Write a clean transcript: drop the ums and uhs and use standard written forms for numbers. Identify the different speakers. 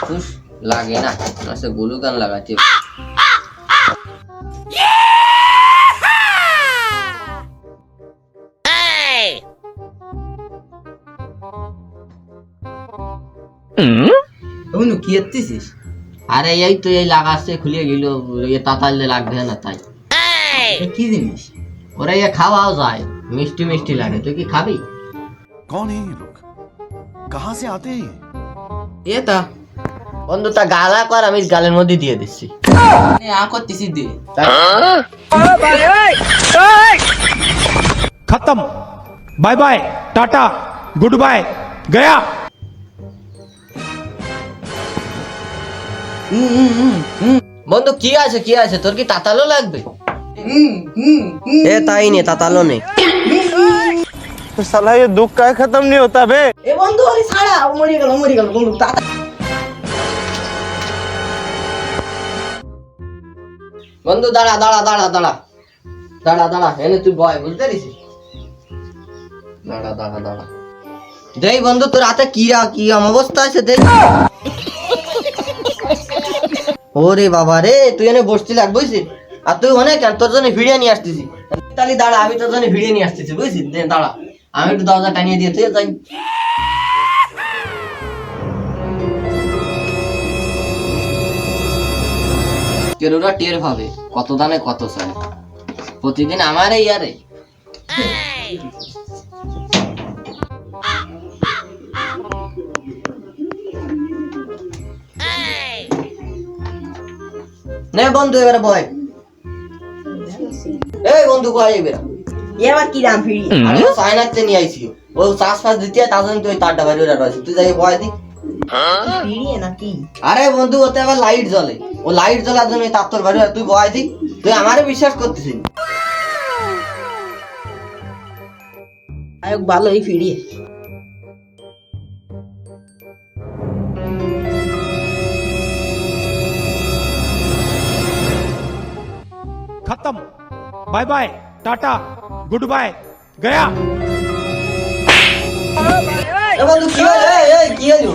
Speaker 1: ফুস লাগে না, আচ্ছা গ্লু গান লাগাতে
Speaker 2: বন্ধু কি করতেছিস?
Speaker 1: আরে এই তো এই লাগাচ্ছে খুলে গেল, তাতালে লাগবে না তাই।
Speaker 2: কি জিনিস?
Speaker 1: ওরা খাওয়াও যায়, মিষ্টি মিষ্টি লাগে, তুই কি খাবি?
Speaker 3: कौन है ये लोग, कहाँ से आते हैं?
Speaker 2: এটা
Speaker 1: বন্ধু তা গালা কর, আমি গালের মধ্যে দিয়ে দিচ্ছি।
Speaker 2: করতেছিস দে।
Speaker 4: खत्म, bye bye, tata, goodbye, गया।
Speaker 1: বন্ধু কি আছে কি আছে, তোর কি তাতালো লাগবে? এ তাই নে, তাতালো নেই।
Speaker 5: साला ये दुख का खत्म नहीं होता बे।
Speaker 2: এ বন্ধু আরে ছাড়া, মরে গেল বন্ধু।
Speaker 1: বন্ধু দাঁড়া দাঁড়া দাঁড়া দাঁড়া দাঁড়া দাঁড়া, এনে তুই বয়, বুঝতে পারিস? দাঁড়া দাঁড়া দাঁড়া, দেই বন্ধু তোর হাতে কি অবস্থা আছে দেখ। ওরে বাবা রে, তুই এনে বসতে লাগ বুঝছিস, আর তুই অনেক তোর জন্য ভিডিও নিয়ে আসতেছি। তাহলে দাঁড়া, আমি তোর জন্য ভিডিও নিয়ে আসতেছি বুঝছিস, দাঁড়া আমি একটু দরজা টানিয়ে দিয়ে তুই যাই। কেরুরা টের পাবে কত দানে কত চাই, প্রতিদিন আমার এই আরে। নে বন্ধু এবারে বয়। এই বন্ধু কয় এবারে
Speaker 2: এবার কি দাম ফিরি?
Speaker 1: আমি তো সাইনাতে নিয়ে আইছি, ও চাষ ফাস দিতে তার জন্য তুই তারটা বাইরে রয়েছিস, তুই যাই বয় দি।
Speaker 2: ফিরি নাকি?
Speaker 1: আরে বন্ধু ওতে আবার লাইট জ্বলে, ও লাইট জ্বলার জন্য তার তোর বাইরে, তুই বয় দি, তুই আমারে বিশ্বাস করতেছিস?
Speaker 2: আয়োগ ভালোই ফিরি।
Speaker 4: खत्म, bye bye, tata, goodbye, गया।
Speaker 1: এ বন্ধু কি হলো? এই কি হলো?